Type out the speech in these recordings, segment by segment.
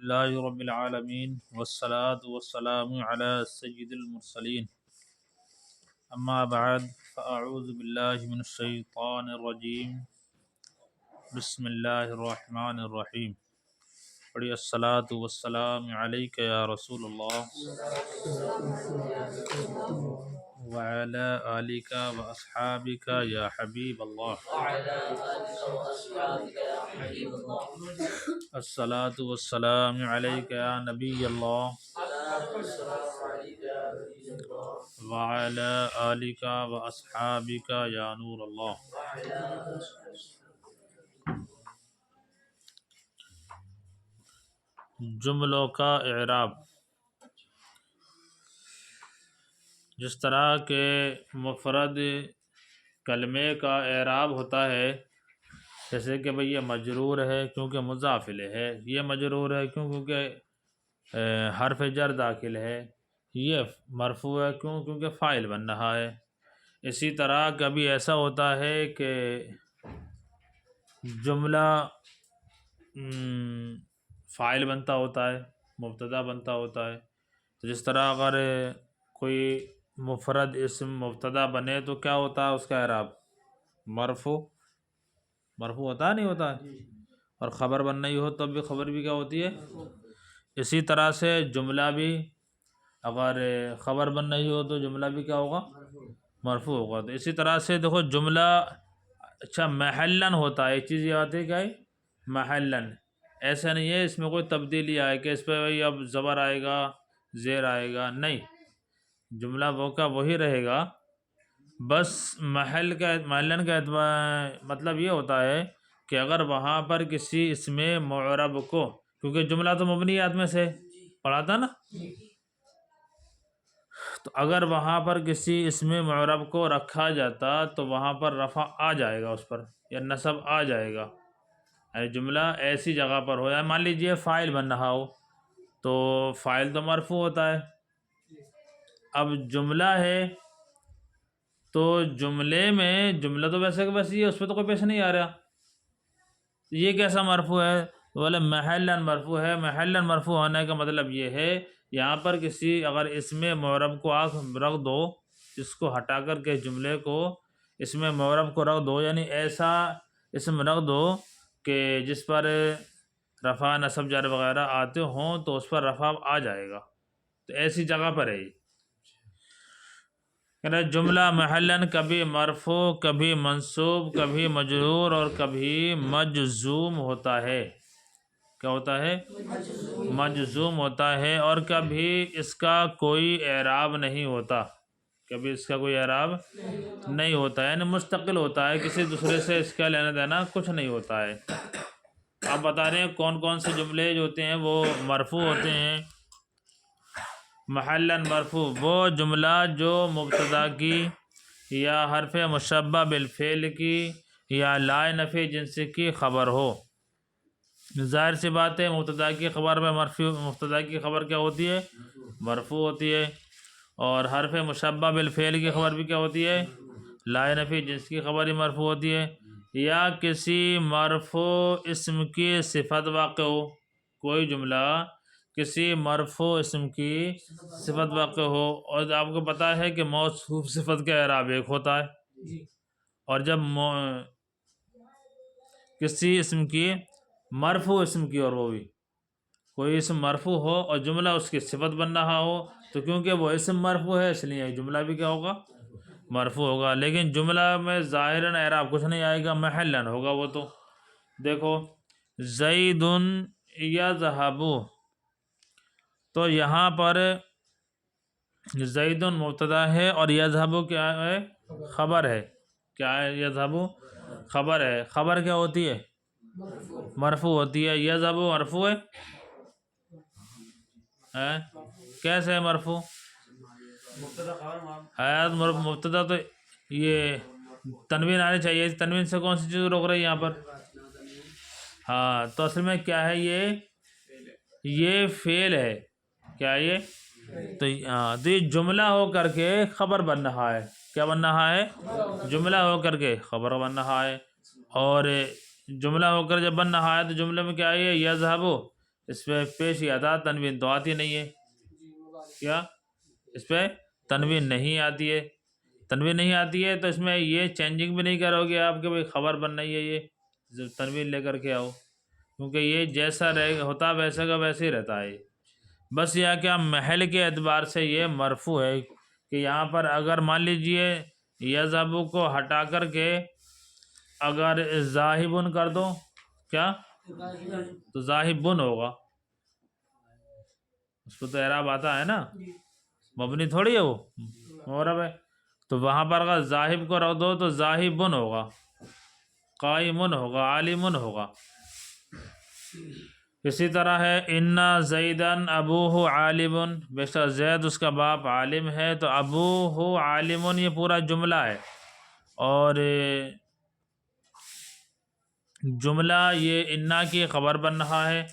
اللہ رب العالمین والصلاة والسلام علی سید المرسلین اما بعد فاعوذ باللہ من الشیطان الرجیم بسم اللہ الرحمن الرحیم پڑھی الصلاة والسلام علیک یا رسول اللہ وعلی آلک واصحابک یا حبیب اللہ الصلاة والسلام علیک یا نبی اللہ وعلی آلک واصحابک یا نور اللہ۔ جملوں کا اعراب، جس طرح کے مفرد کلمے کا اعراب ہوتا ہے، جیسے کہ بھئی یہ مجرور ہے کیونکہ مضاف الیہ ہے، یہ مجرور ہے کیونکہ حرف جر داخل ہے، یہ مرفوع ہے کیونکہ فاعل بن رہا ہے۔ اسی طرح کبھی ایسا ہوتا ہے کہ جملہ فاعل بنتا ہوتا ہے، مبتدا بنتا ہوتا ہے، تو جس طرح اگر کوئی مفرد اسم مبتدا بنے تو کیا ہوتا ہے اس کا اعراب؟ مرفوع ہوتا ہے نہیں ہوتا ہے، اور خبر بن نہیں ہو تب بھی خبر بھی کیا ہوتی ہے؟ اسی طرح سے جملہ بھی اگر خبر بن نہیں ہو تو جملہ بھی کیا ہوگا؟ مرفوع ہوگا۔ تو اسی طرح سے دیکھو جملہ اچھا محلن ہوتا ہے، ایک چیز یہ آتی ہے کیا ہے؟ محلن، ایسا نہیں ہے اس میں کوئی تبدیلی آئے کہ اس پہ بھائی اب زبر آئے گا، زیر آئے گا، نہیں، جملہ وہ کا وہی رہے گا، بس محلن کا مطلب یہ ہوتا ہے کہ اگر وہاں پر کسی اسم معرب کو، کیونکہ جملہ تو مبنیات میں سے پڑھا تھا نا، تو اگر وہاں پر کسی اسم معرب کو رکھا جاتا تو وہاں پر رفع آ جائے گا اس پر، یا نصب آ جائے گا، یعنی جملہ ایسی جگہ پر ہو، یا مان لیجئے فاعل بن رہا ہو تو فاعل تو مرفوع ہوتا ہے، اب جملہ ہے تو جملے میں جملہ تو ویسے کہ بس یہ اس پہ تو کوئی پیش نہیں آ رہا، یہ کیسا مرفوع ہے؟ بولے محلن مرفوع ہے۔ محلن مرفوع ہونے کا مطلب یہ ہے یہاں پر کسی اگر اسم معرب کو آپ رکھ دو، اس کو ہٹا کر کے جملے کو اسم معرب کو رکھ دو، یعنی ایسا اسم رکھ دو کہ جس پر رفع نصب جر وغیرہ آتے ہوں تو اس پر رفع آ جائے گا، تو ایسی جگہ پر ہے یہ جملہ محلن کبھی مرفوع، کبھی منصوب، کبھی مجرور اور کبھی مجزوم ہوتا ہے۔ کیا ہوتا ہے؟ مجزوم ہوتا ہے، اور کبھی اس کا کوئی اعراب نہیں ہوتا، کبھی اس کا کوئی اعراب نہیں ہوتا، یعنی مستقل ہوتا ہے، کسی دوسرے سے اس کا لینا دینا کچھ نہیں ہوتا ہے۔ آپ بتا رہے ہیں کون کون سے جملے جو ہوتے ہیں وہ مرفوع ہوتے ہیں۔ محلن مرفوع وہ جملہ جو مبتدا کی یا حرف مشبہ بالفعل کی یا لا نفی جنس کی خبر ہو۔ ظاہر سی بات ہے مبتدا کی خبر میں مبتدا کی خبر کیا ہوتی ہے؟ مرفوع ہوتی ہے، اور حرف مشبہ بالفعل کی خبر بھی کیا ہوتی ہے؟ لا نفی جنس کی خبر ہی مرفوع ہوتی ہے، یا کسی مرفوع اسم کی صفت واقع ہو، کوئی جملہ کسی مرفوع اسم کی صفت واقع ہو، اور آپ کو پتہ ہے کہ موصوف صفت کا اعراب ایک ہوتا ہے، اور جب کسی اسم کی مرفوع اسم کی، اور وہ بھی کوئی اسم مرفوع ہو اور جملہ اس کی صفت بن رہا ہو، تو کیونکہ وہ اسم مرفوع ہے اس لیے جملہ بھی کیا ہوگا؟ مرفوع ہوگا، لیکن جملہ میں ظاہراً اعراب کچھ نہیں آئے گا، محلن ہوگا وہ۔ تو دیکھو زید یذہب، تو یہاں پر زید مبتدا ہے اور یذہب کیا ہے؟ خبر ہے۔ کیا ہے؟ یذہب خبر ہے۔ خبر کیا ہوتی ہے؟ مرفوع ہوتی ہے۔ یذہب مرفوع ہے، کیسے ہے مرفوع؟ مبتدا تو یہ تنوین آنی چاہیے، تنوین سے کون سی چیز روک رہی ہے یہاں پر؟ ہاں، تو اصل میں کیا ہے؟ یہ فعل ہے۔ کیا یہ؟ تو یہ جملہ ہو کر کے خبر بن رہا ہے۔ کیا بن رہا ہے؟ جملہ ہو کر کے خبر بن رہا ہے، اور جملہ ہو کر جب بن رہا ہے تو جملے میں کیا ہے؟ یذہب، اس پہ پیش یا تھا تنوین تو آتی نہیں ہے، کیا اس پہ تنوین نہیں آتی ہے؟ تنوین نہیں آتی ہے تو اس میں یہ چینجنگ بھی نہیں کرو گے آپ کہ بھائی خبر بن رہی ہے یہ تنوین لے کر کے آؤ، کیونکہ یہ جیسا ہوتا ویسے کا ویسے ہی رہتا ہے۔ بس یہ کہ محل کے اعتبار سے یہ مرفوع ہے کہ یہاں پر اگر مان لیجئے یذهب کو ہٹا کر کے اگر ذاہبن کر دو کیا تو ذاہبن ہوگا، اس کو تو اعراب آتا ہے نا، مبنی تھوڑی ہے وہ معرب ہے، تو وہاں پر اگر ذاہب کو رکھ دو تو ذاہبن ہوگا، قائمن ہوگا، عالمن ہوگا۔ اسی طرح ہے انا زیدن ابوہ عالمن، بے شک زید اس کا باپ عالم ہے، تو ابوہ عالمن یہ پورا جملہ ہے، اور جملہ یہ انا کی خبر بن رہا ہے،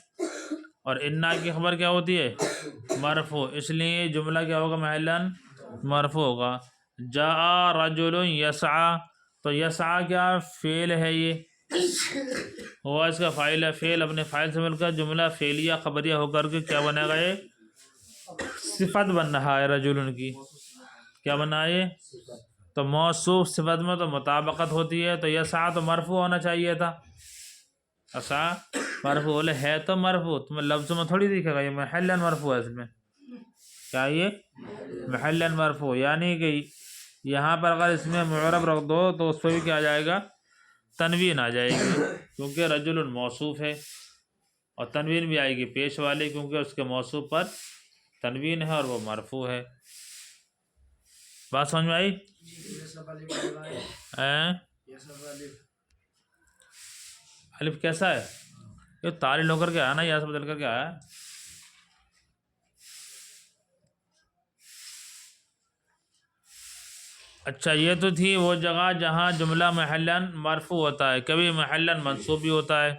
اور انا کی خبر کیا ہوتی ہے؟ مرفوع، اس لیے جملہ کیا ہوگا؟ محلاً مرفوع ہوگا۔ جاء رجل یسعی، تو یسعی کیا فعل ہے، یہ ہوا اس کا فاعل ہے، فعل اپنے فاعل سے مل کر جملہ فعلیہ خبریہ ہو کر کے کیا بنے گا؟ یہ صفت بن رہا ہے رجل کی، کیا بنا ہے یہ؟ تو موصوف صفت میں تو مطابقت ہوتی ہے، تو یسعی تو مرفوع ہونا چاہیے تھا، یسعی مرفوع ہے تو مرفوع، تمہیں لفظوں میں تھوڑی دکھے گا، یہ محلاً مرفوع ہے، اس میں کیا یہ محلاً مرفوع، یعنی کہ یہاں پر اگر اس میں معرب رکھ دو تو اس پہ بھی کیا آ جائے گا؟ تنوین آ جائے گی، کیونکہ رجل موصوف ہے، اور تنوین بھی آئے گی پیش والی کیونکہ اس کے موصوف پر تنوین ہے اور وہ مرفوع ہے۔ بات سمجھ میں آئی؟ الف کیسا ہے؟ یہ تعلیل ہو کر کے آیا نا، یا سے بدل کر کے آیا؟ اچھا یہ تو تھی وہ جگہ جہاں جملہ محلاً مرفوع ہوتا ہے، کبھی محلاً منصوب بھی ہوتا ہے۔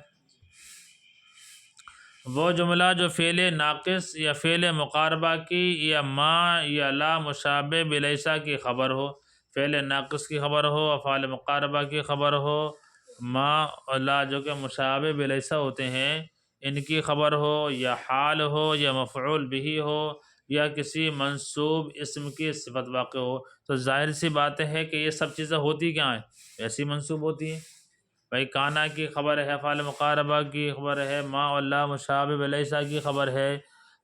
وہ جملہ جو فعل ناقص یا فعل مقاربہ کی یا ما یا لا مشابہ بلیسا کی خبر ہو، فعل ناقص کی خبر ہو، افعال مقاربہ کی خبر ہو، ما اور لا جو کہ مشابہ بلیسا ہوتے ہیں ان کی خبر ہو، یا حال ہو، یا مفعول بھی ہو، یا کسی منصوب اسم کی صفت واقع ہو، تو ظاہر سی بات ہے کہ یہ سب چیزیں ہوتی کیا ہیں؟ ایسی منصوب ہوتی ہیں۔ بھائی کانا کی خبر ہے، افعال مقاربہ کی خبر ہے، ما اللہ مشابہ بلیسا کی خبر ہے،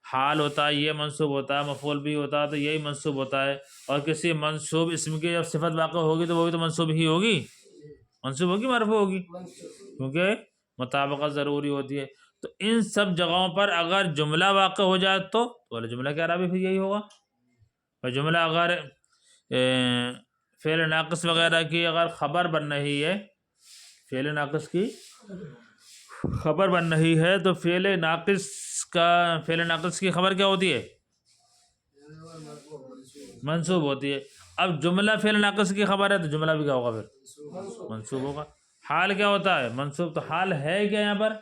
حال ہوتا ہے یہ منصوب ہوتا ہے، مفعول بھی ہوتا ہے تو یہی منصوب ہوتا ہے، اور کسی منصوب اسم کی جب صفت واقع ہوگی تو وہ بھی تو منصوب ہی ہوگی، منصوب ہوگی مرفوع ہوگی، کیونکہ مطابقت ضروری ہوتی ہے۔ تو ان سب جگہوں پر اگر جملہ واقع ہو جائے تو جملہ کے اعراب بھی یہی ہوگا۔ اور جملہ اگر فعل ناقص وغیرہ کی اگر خبر بن رہی ہے، فعل ناقص کی خبر بن رہی ہے تو فعل ناقص کی خبر کیا ہوتی ہے؟ منصوب ہوتی ہے۔ اب جملہ فعل ناقص کی خبر ہے تو جملہ بھی کیا ہوگا؟ پھر منصوب ہوگا۔ حال کیا ہوتا ہے؟ منصوب، تو حال ہے کیا یہاں پر؟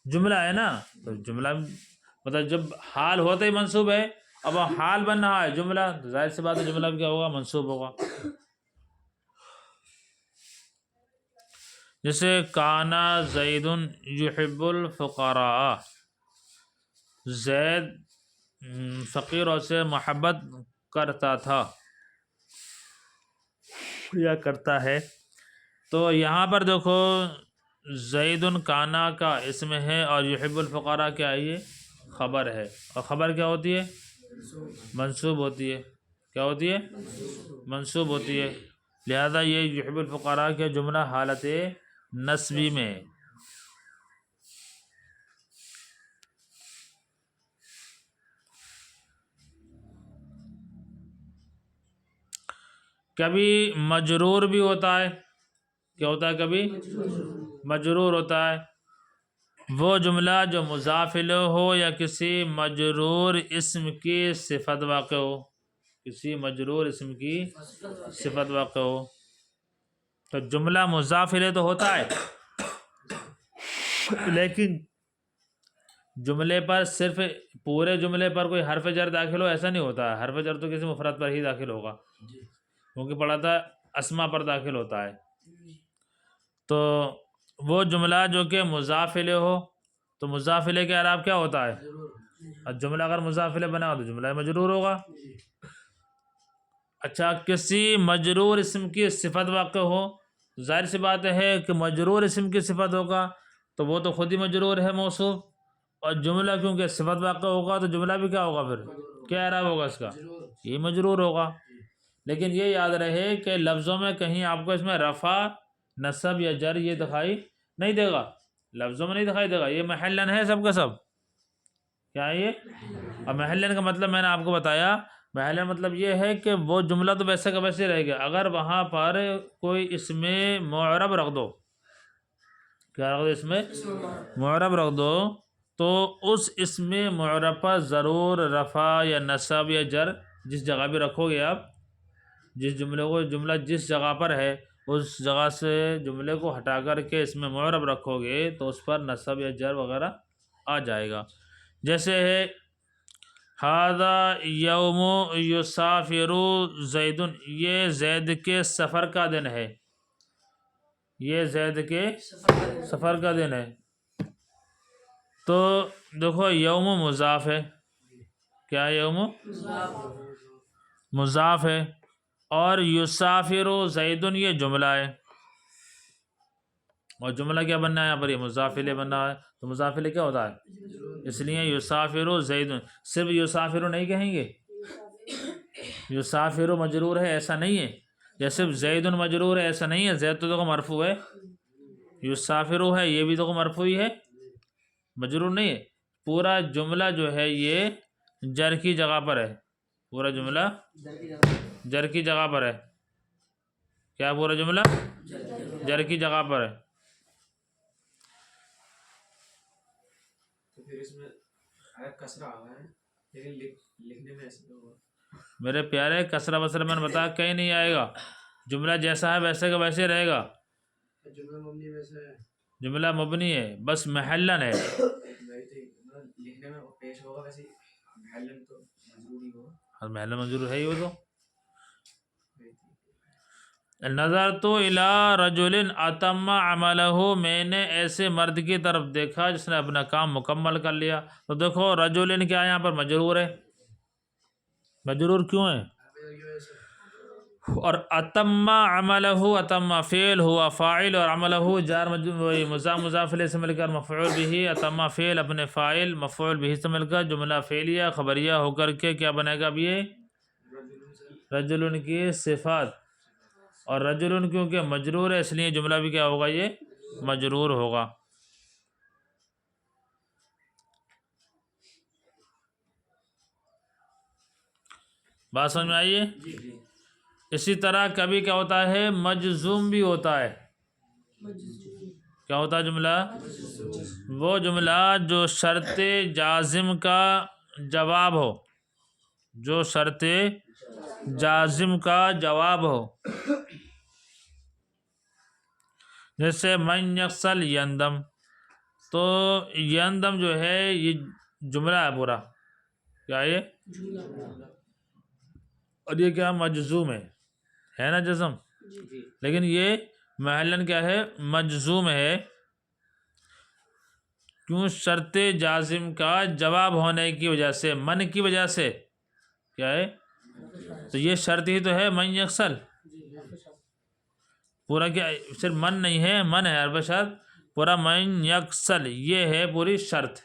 جملہ ہے نا، تو جملہ مطلب جب حال ہوتا ہی منصوب ہے، اب حال بن رہا ہے جملہ، تو ظاہر سی بات ہے جملہ بھی کیا ہوگا؟ منصوب ہوگا۔ جیسے کانا زید یحب الفقراء، زید فقیروں سے محبت کرتا تھا یا کرتا ہے، تو یہاں پر دیکھو زید کانا کا اسم ہے اور یحب الفقراء کیا ہے؟ یہ خبر ہے، اور خبر کیا ہوتی ہے؟ منصوب ہوتی ہے، کیا ہوتی ہے؟ منصوب ہوتی ہے، لہذا یہ یحب الفقراء کے جملہ حالت نصبی میں۔ کبھی مجرور بھی ہوتا ہے، کیا ہوتا ہے؟ کبھی مجرور ہوتا ہے، وہ جملہ جو مضاف الیہ ہو یا کسی مجرور اسم کی صفت واقع ہو، کسی مجرور اسم کی صفت واقع ہو، تو جملہ مضاف الیہ تو ہوتا ہے لیکن جملے پر صرف پورے جملے پر کوئی حرف جر داخل ہو ایسا نہیں ہوتا ہے، حرف جر تو کسی مفرد پر ہی داخل ہوگا، کیونکہ پڑھا تھا اسما پر داخل ہوتا ہے۔ تو وہ جملہ جو کہ مضاف الیہ ہو تو مضاف الیہ کا اعراب کیا ہوتا ہے؟ اور جملہ اگر مضاف الیہ بنا ہو تو جملہ مجرور ہوگا۔ اچھا، کسی مجرور اسم کی صفت واقع ہو، ظاہر سی بات ہے کہ مجرور اسم کی صفت ہوگا تو وہ تو خود ہی مجرور ہے موصوف، اور جملہ کیونکہ صفت واقع ہوگا تو جملہ بھی کیا ہوگا، پھر کیا اعراب ہوگا اس کا؟ یہ مجرور ہوگا۔ لیکن یہ یاد رہے کہ لفظوں میں کہیں آپ کو اس میں رفع، نصب یا جر یہ دکھائی نہیں دے گا، لفظوں میں نہیں دکھائی دے گا، یہ محلن ہے سب کا سب، کیا ہے یہ؟ اور محلن کا مطلب میں نے آپ کو بتایا، محلن مطلب یہ ہے کہ وہ جملہ تو ویسے کا ویسے رہے گا، اگر وہاں پر کوئی اس میں معرب رکھ دو، کیا رکھ دو، اس میں معرب رکھ دو، تو اس اسم معرب پر ضرور رفع یا نصب یا جر جس جگہ بھی رکھو گے آپ، جس جملے کو جملہ جس جگہ پر ہے اس جگہ سے جملے کو ہٹا کر کے اس میں معرب رکھو گے تو اس پر نصب یا جر وغیرہ آ جائے گا۔ جیسے ہے ھذا یوم یسافر زید، یہ زید کے سفر کا دن ہے، یہ زید کے سفر کا دن ہے۔ تو دیکھو یوم مضاف ہے، کیا یوم مضاف ہے، اور یسافر زید یہ جملہ ہے، اور جملہ کیا بننا ہے یہاں پر، یہ مضاف الیہ بننا ہے، تو مضاف الیہ کیا ہوتا ہے، اس لیے یسافر زید، صرف یسافر نہیں کہیں گے، یسافر مجرور ہے ایسا نہیں ہے، یا صرف زید مجرور ہے ایسا نہیں ہے، زید تو دیکھو مرفوع ہے، یسافر ہے یہ بھی دیکھو مرفوع ہی ہے، مجرور نہیں ہے، پورا جملہ جو ہے یہ جر کی جگہ پر ہے، پورا جملہ جر کی جگہ پر ہے، کیا پورا جملہ جر کی جگہ پر ہے۔ تو پھر اس میں کسرہ آ گیا ہے، لیکن لکھنے میں ایسے ہوگا میرے پیارے، کسرہ بسرہ میں نے بتایا کہیں نہیں آئے گا، جملہ جیسا ہے ویسے کا ویسے رہے گا، جملہ مبنی ویسے ہے، جملہ مبنی ہے بس محلن ہے، لکھنے میں پیش ہوگا ویسے، محلن تو مجرور ہی ہوگا، اور محلن مجرور ہے ہی وہ تو۔ نظر تو الی رجل اتم عملہ، میں نے ایسے مرد کی طرف دیکھا جس نے اپنا کام مکمل کر لیا، تو دیکھو رجل کیا یہاں پر مجرور ہے، مجرور کیوں ہے، اور اتم عملہ، اتم فعل ہوا فاعل، اور عملہ جار مضاف الیہ سے مل کر مفعول بھی، اتم فعل اپنے فاعل مفعول بھی سے مل کر جملہ فعلیہ خبریہ ہو کر کے کیا بنے گا اب یہ رجل کی صفات، اور رجل کیونکہ مجرور ہے اس لیے جملہ بھی کیا ہوگا، یہ مجرور ہوگا۔ بات سمجھ میں آئیے؟ اسی طرح کبھی کیا ہوتا ہے، مجزوم بھی ہوتا ہے، کیا ہوتا ہے جملہ، وہ جملہ جو شرط جازم کا جواب ہو، جو شرط جازم کا جواب ہو، جیسے من یغسل یندم، تو یندم جو ہے یہ جملہ ہے پورا، کیا یہ، اور یہ کیا مجزوم ہے نا جزم، لیکن یہ محلن کیا ہے، مجزوم ہے، کیوں، شرط جازم کا جواب ہونے کی وجہ سے، من کی وجہ سے، کیا ہے، تو یہ شرط ہی تو ہے، من یغسل، پورا کیا صرف من نہیں ہے، من ہے حرف شرط، پورا من یغسل یہ ہے پوری شرط،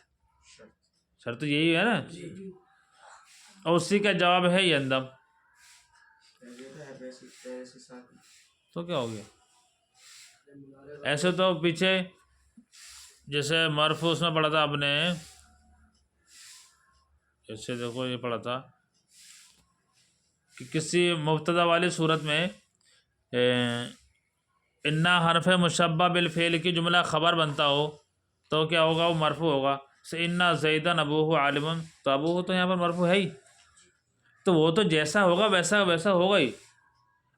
شرط یہی ہے نا، اور اسی کا جواب ہے یندم، تو کیا ہو گیا، ایسے تو پیچھے جیسے مرفوع اس میں پڑھا تھا آپ نے، جیسے دیکھو یہ پڑھا تھا کہ کسی مبتدا والی صورت میں انا حرف مشبہ بالفعل کی جملہ خبر بنتا ہو تو کیا ہوگا، وہ مرفوع ہوگا، انا زیدن ابوہ عالم، تو ابوہ تو یہاں پر مرفوع ہے ہی، تو وہ تو جیسا ہوگا ویسا ویسا ہوگا ہی،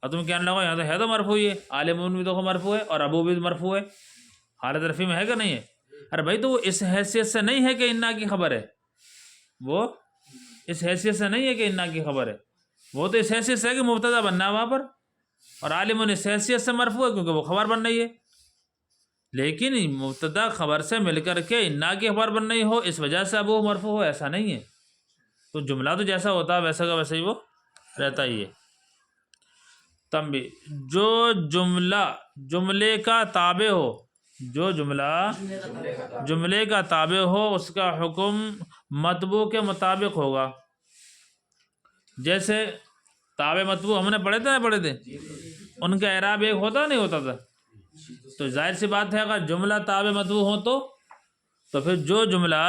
اور تم کہنے لگو یہاں تو ہے تو مرفوع ہی ہے، عالمون بھی تو مرفوع ہے اور ابو بھی مرفوع ہے، حالت رفیع میں ہے کہ نہیں ہے، ارے بھائی تو وہ اس حیثیت سے نہیں ہے کہ انا کی خبر ہے، وہ اس حیثیت سے نہیں ہے کہ انا کی خبر ہے، وہ تو اس حیثیت سے ہے کہ مبتدا بننا ہے وہاں پر، اور عالمون اس حیثیت سے مرفوع ہے کیونکہ وہ خبر بن رہی ہے، لیکن مبتدا خبر سے مل کر کے نہ کہ خبر بن نہیں ہو اس وجہ سے اب وہ مرفوع ہو، ایسا نہیں ہے. تو جملہ تو جیسا ہوتا ہے ویسا کا ویسا ہی وہ رہتا ہی ہے. تنبیہ، جو جملہ جملے کا تابع ہو، جو جملہ جملے کا تابع ہو اس کا حکم مطبوع کے مطابق ہوگا. جیسے تابع مطبوع ہم نے پڑھے تھے ان کا اعراب ایک ہوتا نہیں ہوتا تھا. تو ظاہر سی بات ہے اگر جملہ تابع مطبوع ہو تو پھر جو جملہ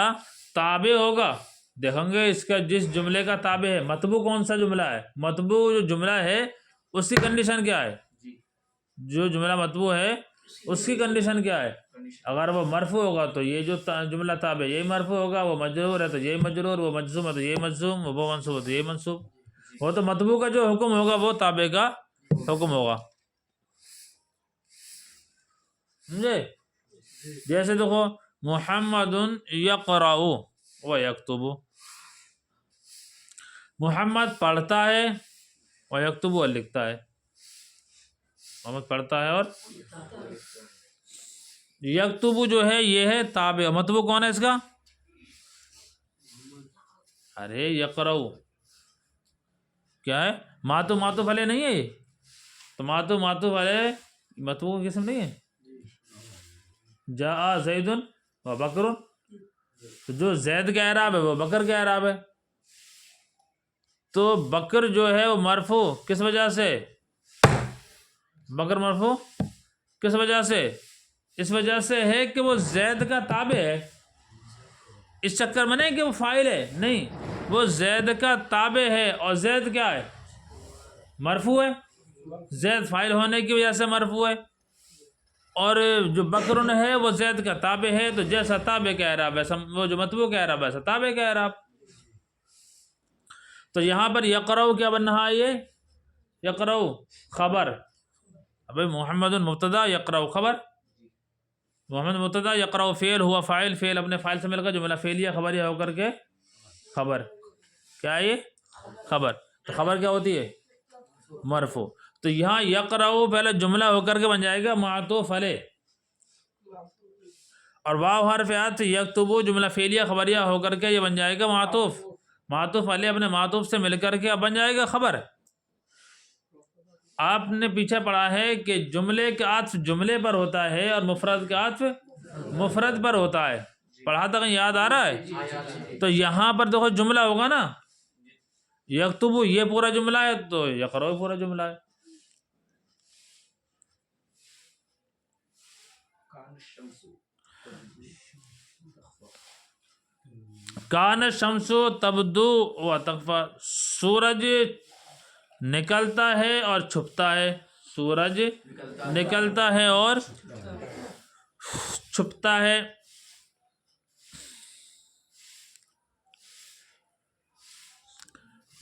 تابع ہوگا، دیکھیں گے اس کا جس جملے کا تابع ہے، مطبوع کون سا جملہ ہے، مطبوع جو جملہ ہے اس کی کنڈیشن کیا ہے، جو جملہ مطبوع ہے اس کی کنڈیشن کیا ہے. اگر وہ مرفوع ہوگا تو یہ جو جملہ تابع یہی مرفوع ہوگا، وہ مجرور ہے تو یہی مجرور، وہ مجزوم ہے تو یہی مجزوم، وہ منصوب ہے تو یہی منصوب. وہ تو مطبوع کا جو حکم ہوگا وہ تابع کا حکم ہوگا. سمجھے؟ جیسے دیکھو محمد یقرأ و یکتب، محمد پڑھتا ہے و یکتب اور لکھتا ہے. محمد پڑھتا ہے اور یکتب جو ہے یہ ہے تابع. مطبوع کون ہے اس کا؟ ارے یقرأ کیا ہے، ماتو بھلے نہیں ہے یہ تو ماتو بھلے مطبوع کی قسم نہیں ہے. جاء زید و بکر، تو جو زید کا اعراب ہے وہ بکر کا اعراب ہے. تو بکر جو ہے وہ مرفوع کس وجہ سے، بکر مرفوع کس وجہ سے، اس وجہ سے ہے کہ وہ زید کا تابع ہے. اس چکر میں نہیں کہ وہ فاعل ہے، نہیں، وہ زید کا تابع ہے اور زید کیا ہے، مرفوع ہے. زید فاعل ہونے کی وجہ سے مرفوع ہے، اور جو بکرن ہے وہ زید کا تابع ہے. تو جیسا تابع کا اعراب ویسا وہ جو مطبوع کا اعراب ویسا تابع کا اعراب. تو یہاں پر یقرأ کیا بن رہا ہے، یہ یقرأ خبر. ابھی محمد مبتدا یقرأ خبر، محمد مبتدا یقرأ فعل ہوا فاعل، فعل اپنے فاعل سے مل کر جملہ فعلیہ خبریہ ہو کر کے خبر. کیا ہے یہ خبر. تو خبر کیا ہوتی ہے، مرفوع. تو یہاں یقرأ پہلے جملہ ہو کر کے بن جائے گا معطوف علیہ، اور واو حرف عطف یکتب جملہ فعلیہ خبریہ ہو کر کے یہ بن جائے گا معطوف علیہ، اپنے معطوف سے مل کر کے اب بن جائے گا خبر. آپ نے پیچھے پڑھا ہے کہ جملے کا عطف جملے پر ہوتا ہے اور مفرد کا عطف مفرد پر ہوتا ہے. پڑھا تھا کہیں یاد آ رہا ہے؟ تو یہاں پر دیکھو جملہ ہوگا نا، یکتب یہ پورا جملہ ہے تو یقرأ پورا جملہ ہے. کان الشمس تبدو و تخفی، سورج نکلتا ہے اور چھپتا ہے، سورج نکلتا ہے اور چھپتا ہے.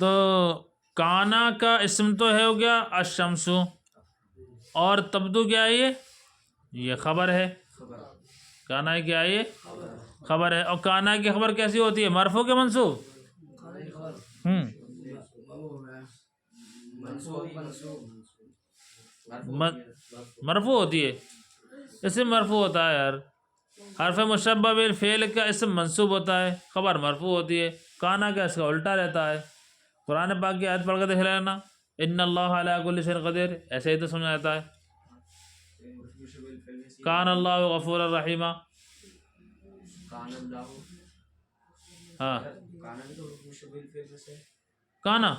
تو کانا کا اسم تو ہے ہو گیا الشمس، اور تبدو کیا ہے، یہ خبر ہے. کانا کیا ہے، یہ خبر ہے. اور کانا کی خبر کیسی ہوتی ہے، مرفوع کے منصوب، مرفوع ہوتی ہے. اسم مرفوع ہوتا ہے یار. حرف مشبہ بالفعل کا اسم منصوب ہوتا ہے، خبر مرفوع ہوتی ہے. کانا کا اس کا الٹا رہتا ہے. قرآن پاک کی آیت پڑھ کے دیکھ لینا، ان اللہ علی کل شیء قدیر، ایسے ہی تو سمجھا جاتا ہے. کان اللہ غفور الرحیم، ہاں کانا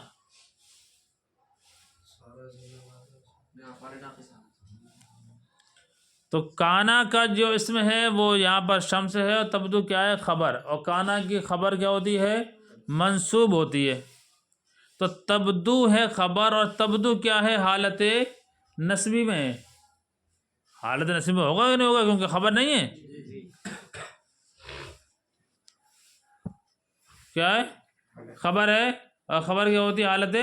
تو کانا کا جو اسم ہے وہ یہاں پر شمس ہے، اور تبدو کیا ہے، خبر. اور کانا کی خبر کیا ہوتی ہے، منصوب ہوتی ہے. تو تبدو ہے خبر، اور تبدو کیا ہے، حالت نصبی میں ہے. حالت نصبی میں ہوگا کہ نہیں ہوگا، کیونکہ خبر نہیں ہے. کیا ہے، خبر ہے، اور خبر کیا ہوتی ہے، حالت.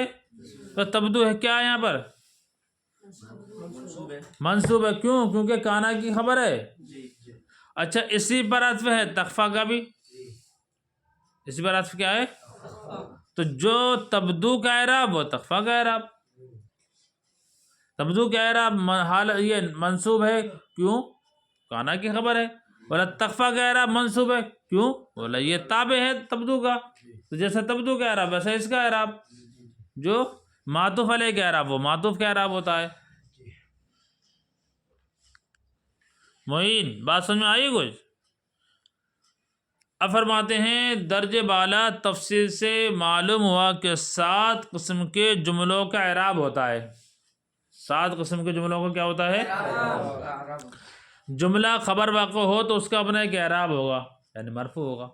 تو تبدو ہے کیا ہے یہاں پر، منصوب ہے. کیوں، کیونکہ کانا کی خبر ہے. اچھا اسی پر عطف ہے تخفیٰ کا بھی، اسی پر عطف کیا ہے. تو جو تبدو کا اعراب وہ تخفیٰ کا اعراب. تبدو کا اعراب حال یہ منصوب ہے، کیوں، کانا کی خبر ہے. بولا تخفا کا اعراب منصوب ہے. کیوں؟ بولا یہ تابع ہے تبدو کا، تو جیسا تبدو کا اعراب ویسا اس کا اعراب. جو معطوف علیہ کا اعراب وہ معطوف کا اعراب ہوتا ہے. معین بات سمجھ میں آئی کچھ؟ اب فرماتے ہیں درجے بالا تفصیل سے معلوم ہوا کہ 7 قسم کے جملوں کا اعراب ہوتا ہے. 7 قسم کے جملوں کا کیا ہوتا ہے؟ جملہ خبر واقع ہو تو اس کا اپنا ایک اعراب ہوگا، یعنی مرفوع ہوگا.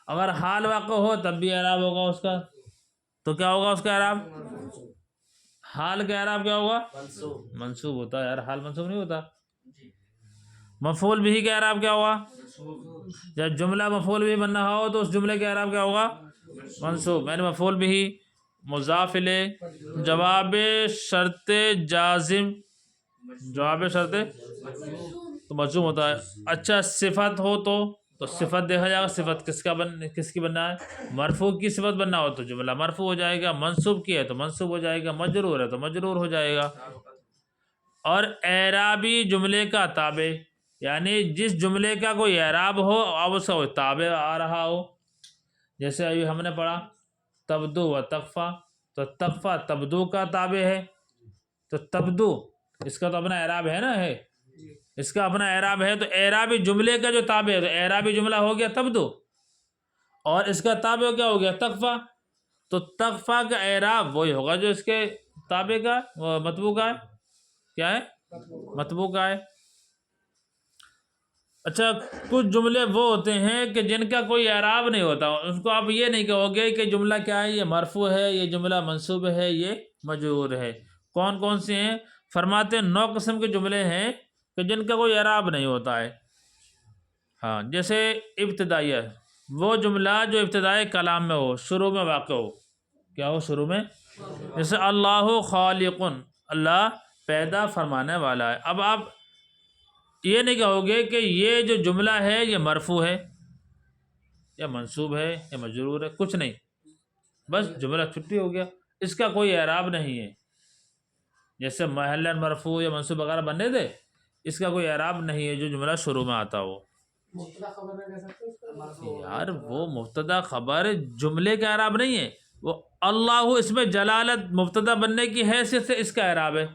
اگر حال واقع ہو تب بھی اعراب ہوگا اس کا. تو کیا ہوگا اس کا اعراب؟ حال کا اعراب کیا ہوگا؟ منصوب ہوتا ہے. یار حال منصوب نہیں ہوتا. مفعول بھی کا اعراب کیا ہوگا؟ جب جملہ مفعول بھی بننا ہو تو اس جملے کا اعراب کیا ہوگا؟ منصوب. یعنی مفعول بھی مضاف الیہ جواب شرط جازم، جواب شرط تو مجزوم ہوتا ہے. اچھا صفت ہو تو صفت دیکھا جائے گا. صفت کس کی بننا ہے؟ مرفوع کی صفت بننا ہو تو جملہ مرفوع ہو جائے گا. منصوب کی ہے تو منصوب ہو جائے گا. مجرور ہے تو مجرور ہو جائے گا. اور اعرابی جملے کا تابع، یعنی جس جملے کا کوئی اعراب ہو اب اس کا کوئی تابع آ رہا ہو. جیسے ابھی ہم نے پڑھا تبدو و تخفا، تو تخفا تبدو کا تابع ہے. تو تبدو اس کا تو اپنا اعراب ہے نا، ہے اس کا اپنا اعراب ہے. تو اعرابی جملے کا جو تابع ہے تو اعرابی جملہ ہو گیا تبدو، اور اس کا تابع کیا ہو گیا؟ تخفا. تو تخفا کا اعراب وہی ہوگا جو اس کے تابع کا مطبوع کا ہے. کیا ہے؟ مطبوع کا ہے. اچھا کچھ جملے وہ ہوتے ہیں کہ جن کا کوئی اعراب نہیں ہوتا، اس کو آپ یہ نہیں کہو گے کہ جملہ کیا ہے، یہ مرفوع ہے، یہ جملہ منصوب ہے، یہ مجرور ہے. کون کون سے ہیں؟ فرماتے ہیں 9 قسم کے جملے ہیں کہ جن کا کوئی اعراب نہیں ہوتا ہے. ہاں جیسے ابتدائیہ، وہ جملہ جو ابتدائی کلام میں ہو، شروع میں واقع ہو. کیا ہو؟ شروع میں. جیسے اللہ خالق، اللہ پیدا فرمانے والا ہے. اب آپ یہ نہیں کہو گے کہ یہ جو جملہ ہے یہ مرفوع ہے یا منصوب ہے یا مجرور ہے، کچھ نہیں، بس جملہ چھٹی ہو گیا، اس کا کوئی اعراب نہیں ہے. جیسے محل مرفوع یا منصوب وغیرہ بننے دے، اس کا کوئی اعراب نہیں ہے جو جملہ شروع میں آتا ہو. یار وہ مبتدا خبر جملے کا اعراب نہیں ہے، وہ اللہ اس میں جلالت مبتدا بننے کی حیثیت سے اس کا اعراب ہے.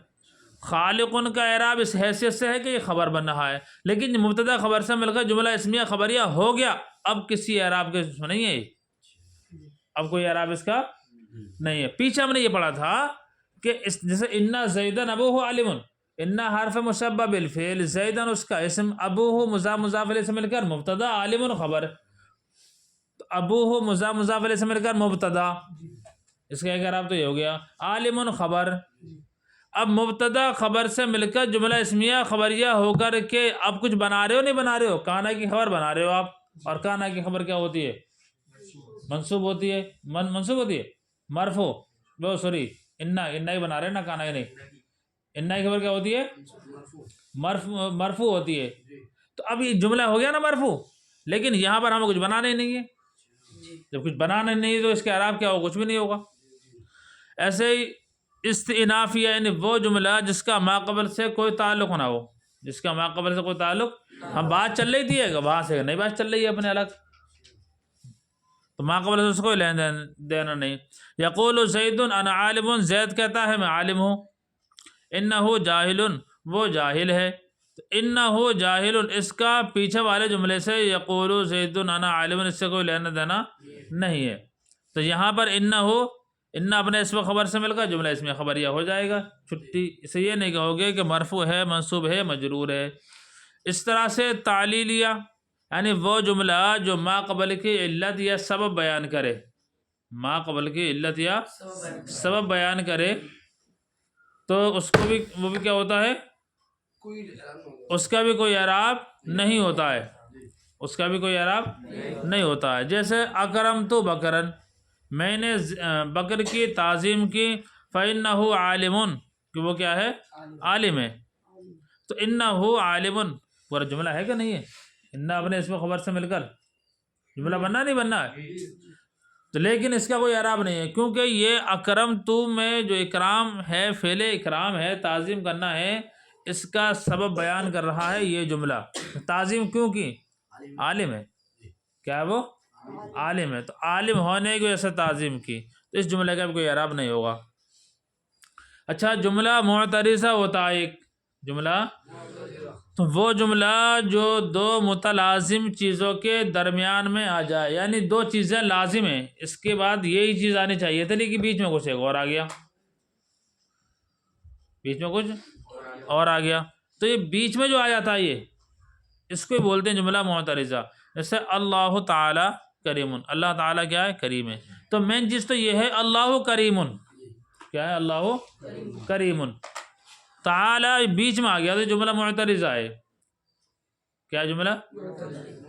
خالق کا اعراب اس حیثیت سے ہے کہ یہ خبر بن رہا ہے، لیکن مبتدا خبر سے مل کر جملہ اسمیہ خبریہ ہو گیا، اب کسی اعراب کے نہیں ہے، اب کوئی اعراب اس کا نہیں ہے. پیچھے ہم نے یہ پڑھا تھا کہ جیسے انا زیدن ابوہ عالم، انا حرف مشبہ بالفعل، زیدن اس کا اسم، ابوہ مضاف مضاف الیہ سے مل کر مبتدا، عالم خبر. تو ابوہ مضاف مضاف الیہ سے مل کر مبتدا، اس کا ایک اعراب تو یہ ہو گیا. عالم خبر. اب مبتدا خبر سے مل کر جملہ اسمیہ خبریہ ہو کر کے اب کچھ بنا رہے ہو نہیں بنا رہے ہو؟ کانا کی خبر بنا رہے ہو آپ، اور کانا کی خبر کیا ہوتی ہے؟ منصوب ہوتی ہے. منصوب ہوتی ہے مرفوع. وہ سوری انا ہی بنا رہے ہیں نا، کانا ہی نہیں. انا کی خبر کیا ہوتی ہے؟ مرفوع ہوتی ہے. تو اب یہ جملہ ہو گیا نا مرفوع، لیکن یہاں پر ہمیں کچھ بنانا ہی نہیں ہے. جب کچھ بنانا نہیں ہے تو اس کے اعراب کیا ہوگا؟ کچھ بھی نہیں ہوگا. ایسے ہی استئنافیہ، یعنی وہ جملہ جس کا ماقبل سے کوئی تعلق نہ ہو، جس کا ماقبل سے کوئی تعلق، ہم بات چل رہی تھی وہاں سے نہیں بات چل رہی ہے اپنے الگ، تو ماقبل سے اس کو لین دینا نہیں. یقول زید انا عالم، زید کہتا ہے میں عالم ہوں. انہ جاہل، وہ جاہل ہے. انہ جاہل اس کا پیچھے والے جملے سے یقول زید انا عالم اس سے کوئی لینا دینا نہیں ہے. تو یہاں پر انہ اپنے اسم خبر سے مل کر جملہ اسم خبریہ ہو جائے گا، چھٹی. اسے یہ نہیں کہو گے کہ مرفوع ہے، منصوب ہے، مجرور ہے. اس طرح سے تعلیلیہ، یعنی وہ جملہ جو ما قبل کی علت یا سبب بیان کرے، ما قبل کی علت یا سبب بیان کرے، تو اس کو بھی وہ بھی کیا ہوتا ہے؟ اس کا بھی کوئی اعراب نہیں ہوتا ہے، اس کا بھی کوئی اعراب نہیں ہوتا ہے. جیسے اکرمت بکرن، میں نے بکر کی تعظیم کی. فإنہ عالم، کہ وہ کیا ہے؟ عالم ہے. تو انہ عالم پورا جملہ ہے کہ نہیں ہے؟ انہ اپنے اسم خبر سے مل کر جملہ بننا نہیں بننا ہے، تو لیکن اس کا کوئی اعراب نہیں ہے، کیونکہ یہ اکرمت میں جو اکرام ہے، فعل اکرام ہے، تعظیم کرنا ہے، اس کا سبب بیان کر رہا ہے یہ جملہ. تعظیم کیوں کی؟ عالم ہے. کیا وہ عالم ہے، تو عالم ہونے کی وجہ سے تعظیم کی، تو اس جملے کا بھی کوئی اعراب نہیں ہوگا. اچھا جملہ معترضہ ہوتا ہے ایک جملہ، تو وہ جملہ جو دو متلازم چیزوں کے درمیان میں آ جائے، یعنی دو چیزیں لازم ہیں، اس کے بعد یہی چیز آنی چاہیے تھی لیکن بیچ میں کچھ ایک اور آ گیا، بیچ میں کچھ اور آ گیا. تو یہ بیچ میں جو آ جاتا ہے یہ اس کو بولتے ہیں جملہ معترضہ. جیسے اللہ تعالی کریم، اللہ تعالیٰ کیا ہے؟ کریم ہے. تو مین چیز تو یہ ہے اللہ کریم. کیا ہے؟ اللہ کریم. تعالی بیچ میں آ گیا تو جملہ معترضہ ہے. کیا جملہ؟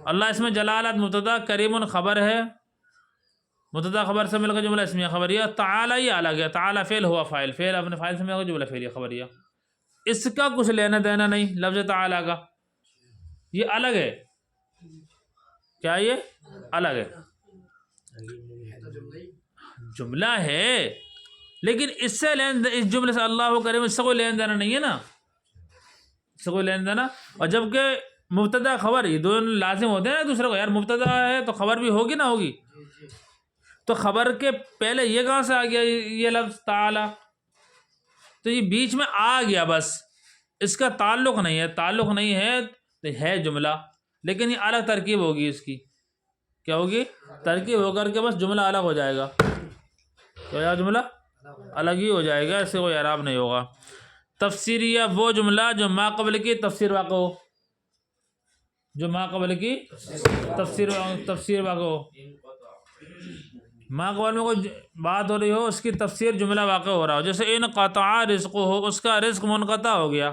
اللہ اس میں جلالت مبتدا، کریم خبر ہے، مبتدا خبر سے مل کر جملہ اسمیہ خبریہ. تعالی یہ الگ ہے، تعالی فعل ہوا فاعل، فعل اپنے فاعل سے مل کر جملہ فعلیہ خبریہ. اس کا کچھ لینا دینا نہیں لفظ تعالی کا، یہ الگ ہے. کیا یہ الگ ہے؟ جملہ ہے لیکن اس سے اس جملے سے اللہ کریم اس سے کوئی لین دینا نہیں ہے نا، اس سے کوئی لین دینا. اور جبکہ مبتدا خبر یہ دونوں لازم ہوتے ہیں نا دوسرے کو. یار مبتدا ہے تو خبر بھی ہوگی نہ ہوگی، تو خبر کے پہلے یہ کہاں سے آ گیا یہ لفظ تعالی؟ تو یہ بیچ میں آ گیا، بس اس کا تعلق نہیں ہے. تعلق نہیں ہے تو ہے جملہ، لیکن یہ الگ ترکیب ہوگی اس کی. کیا ہوگی؟ ترکیب ہو کر کے بس جملہ الگ ہو جائے گا. تو جملہ الگ ہی ہو جائے گا، اس سے کوئی اعراب نہیں ہوگا. تفسیریہ وہ جملہ جو ما قبل کی تفسیر واقع ہو، جو ما قبل کی تفسیر واقع ہو. ما قبل میں کوئی بات ہو رہی ہو، اس کی تفسیر جملہ واقع ہو رہا ہو. جیسے انقطع رزق ہو، اس کا رزق منقطع ہو گیا،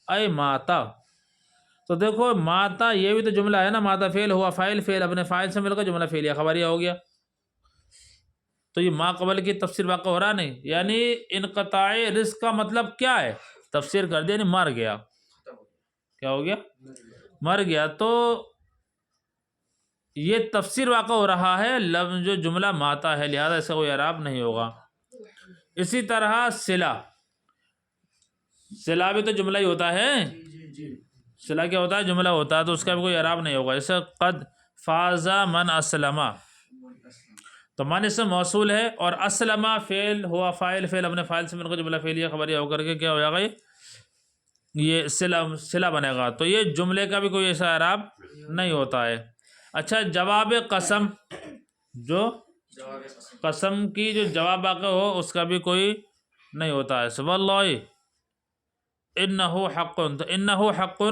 اے ماتا. تو دیکھو ماتا یہ بھی تو جملہ ہے نا، ماتا فعل ہوا فاعل، فعل اپنے فاعل سے مل کر جملہ فعلیہ خبریہ ہو گیا. تو یہ ما قبل کی تفسیر واقع ہو رہا نہیں. یعنی انقطاع رزق کا مطلب کیا ہے؟ تفسیر کر دیا یعنی مر گیا. کیا ہو گیا؟ مر گیا. تو یہ تفسیر واقع ہو رہا ہے لفظ جو جملہ ماتا ہے، لہذا اس کا کوئی اعراب نہیں ہوگا. اسی طرح صلہ، صلہ بھی تو جملہ ہی ہوتا ہے. صلہ کیا ہوتا ہے؟ جملہ ہوتا ہے، تو اس کا بھی کوئی اعراب نہیں ہوگا. جیسے قد فاز من اسلم، تو من اس سے موصول ہے اور اسلم فعل ہوا فاعل، فعل اپنے فاعل سے مل کر جملہ فعلیہ خبریہ ہو کر کے کیا ہو جائے گا؟ یہ صلہ بنے گا. تو یہ جملے کا بھی کوئی ایسا اعراب نہیں ہوتا ہے. اچھا جواب قسم، جو قسم کی جو جواب واقع ہو اس کا بھی کوئی نہیں ہوتا ہے. واللہ انہ حق، تو انہ حق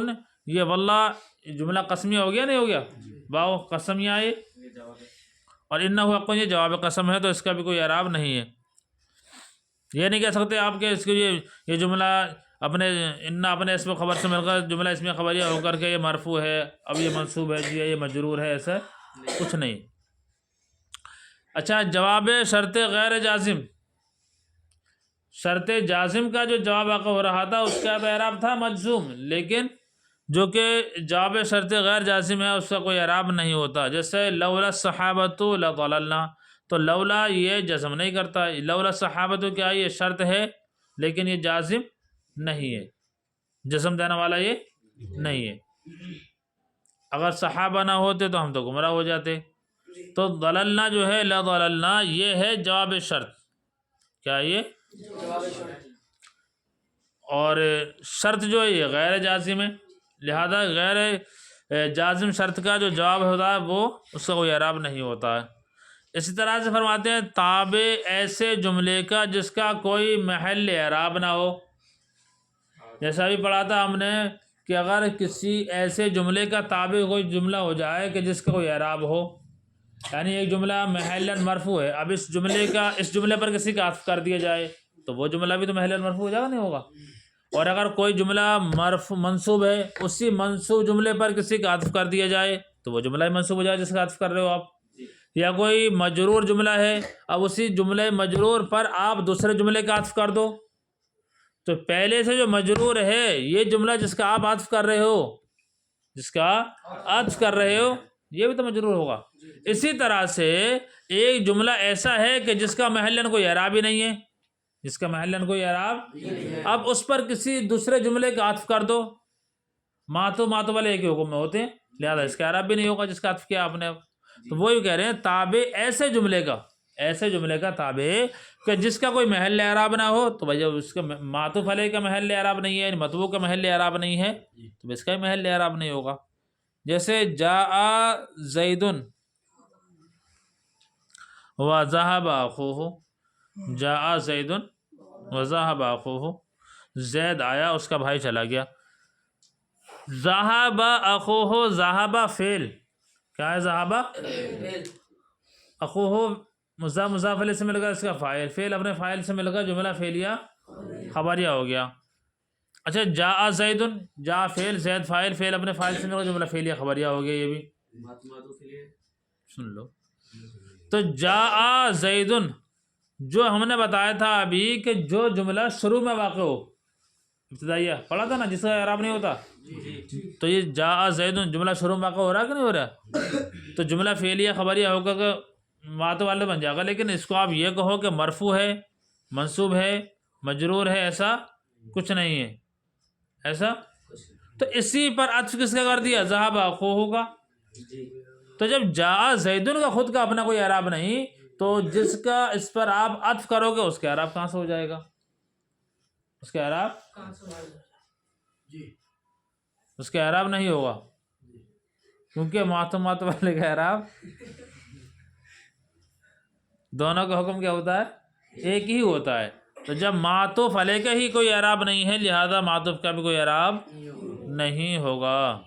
یہ واللہ جملہ قسمیہ ہو گیا نہیں ہو گیا؟ واو قسمیہ ہے، اور انہ حق یہ جواب قسم ہے، تو اس کا بھی کوئی اعراب نہیں ہے. یہ نہیں کہہ سکتے آپ کہ اس کو یہ جملہ اپنے اپنے اسم خبر سے مل کر جملہ اسم خبریہ ہو کر کے یہ مرفوع ہے، اب یہ منصوب ہے جی، یہ مجرور ہے، ایسا کچھ نہیں. اچھا جواب شرط غیر جازم، شرط جازم کا جو جواب واقع ہو رہا تھا اس کا اعراب تھا مجزوم، لیکن جو کہ جواب شرط غیر جازم ہے اس کا کوئی اعراب نہیں ہوتا. جیسے لولا الصحابۃ لضللنا، تو لولا یہ جزم نہیں کرتا. لولا الصحابۃ کیا یہ شرط ہے لیکن یہ جازم نہیں ہے، جزم دینے والا یہ نہیں ہے. اگر صحابہ نہ ہوتے تو ہم تو گمراہ ہو جاتے. تو ضللنا جو ہے لضللنا یہ ہے جواب شرط. کیا یہ؟ اور شرط جو ہے یہ غیر جازم ہے، لہذا غیر جازم شرط کا جو جواب ہوتا ہے وہ اس کا کوئی اعراب نہیں ہوتا ہے. اسی طرح سے فرماتے ہیں تابع ایسے جملے کا جس کا کوئی محل اعراب نہ ہو. جیسا بھی پڑھا تھا ہم نے کہ اگر کسی ایسے جملے کا تابع کوئی جملہ ہو جائے کہ جس کا کوئی اعراب ہو، یعنی ایک جملہ محلاً مرفوع ہے، اب اس جملے پر کسی کا عطف کر دیا جائے تو وہ جملہ بھی تو محلاً مرفوع ہو جائے گا نہیں ہوگا. اور اگر کوئی جملہ منصوب ہے، اسی منصوب جملے پر کسی کا عطف کر دیا جائے تو وہ جملہ منصوب ہو جائے جس کا عطف کر رہے ہو آپ. یا کوئی مجرور جملہ ہے، اب اسی جملے مجرور پر آپ دوسرے جملے کا عطف کر دو تو پہلے سے جو مجرور ہے یہ جملہ جس کا آپ عطف کر رہے ہو یہ بھی تو مجرور ہوگا. اسی طرح سے ایک جملہ ایسا ہے کہ جس کا محلاً کوئی اعراب ہی نہیں ہے، جس کا محلاً کوئی اعراب، اب اس پر کسی دوسرے جملے کا عطف کر دو، ماتو والے ایک ہی حکم میں ہوتے ہیں، لہذا اس کا اعراب بھی نہیں ہوگا جس کا عطف کیا آپ نے اب۔ تو وہی کہہ رہے ہیں تابع ایسے جملے کا تابع کہ جس کا کوئی محل اعراب نہ ہو، تو بھائی جب اس کا معطوف علیہ کا محل اعراب نہیں ہے، یعنی مطبوع کا محل اعراب نہیں ہے، تو اس کا محل اعراب نہیں ہوگا۔ جیسے جاء زید وذهب اخوه، جاء زید وذهب اخوه، زید آیا اس کا بھائی چلا گیا۔ ذهب اخوه، ذهب فعل کیا ہے؟ ذهب اخوه مضاف الیہ سے مل گا اس کا فاعل، فعل اپنے فاعل سے مل گا، جملہ فعلیہ خبریہ ہو گیا۔ اچھا جاء زید، جاء فعل، زید فاعل، فعل اپنے فاعل سے مل گا، جملہ فعلیہ خبریہ ہو گیا۔ یہ بھی سن لو۔ تو جاء زید جو ہم نے بتایا تھا ابھی کہ جو جملہ شروع میں واقع ہو، ابتدائیہ پڑھا تھا نا جس کا اعراب نہیں ہوتا، تو یہ جاء زید جملہ شروع میں واقع ہو رہا ہے کہ نہیں ہو رہا؟ تو جملہ فعلیہ خبریہ ہوگا کہ معطوف والے بن جائے گا، لیکن اس کو آپ یہ کہو کہ مرفوع ہے، منصوب ہے، مجرور ہے، ایسا کچھ نہیں ہے، ایسا۔ تو اسی پر عطف کس کا کر دیا؟ ذهب اخوہ کا۔ تو جب جاء زیدن کا خود کا اپنا کوئی اعراب نہیں، تو جس کا اس پر آپ عطف کرو گے اس کا اعراب کہاں سے ہو جائے گا؟ اس کا اعراب اس کا اعراب نہیں ہوگا، کیونکہ معطوف والے کا اعراب دونوں کا حکم کیا ہوتا ہے؟ ایک ہی ہوتا ہے۔ تو جب معطوف علیہ کا ہی کوئی اعراب نہیں ہے، لہذا معطوف کا بھی کوئی اعراب نہیں ہوگا۔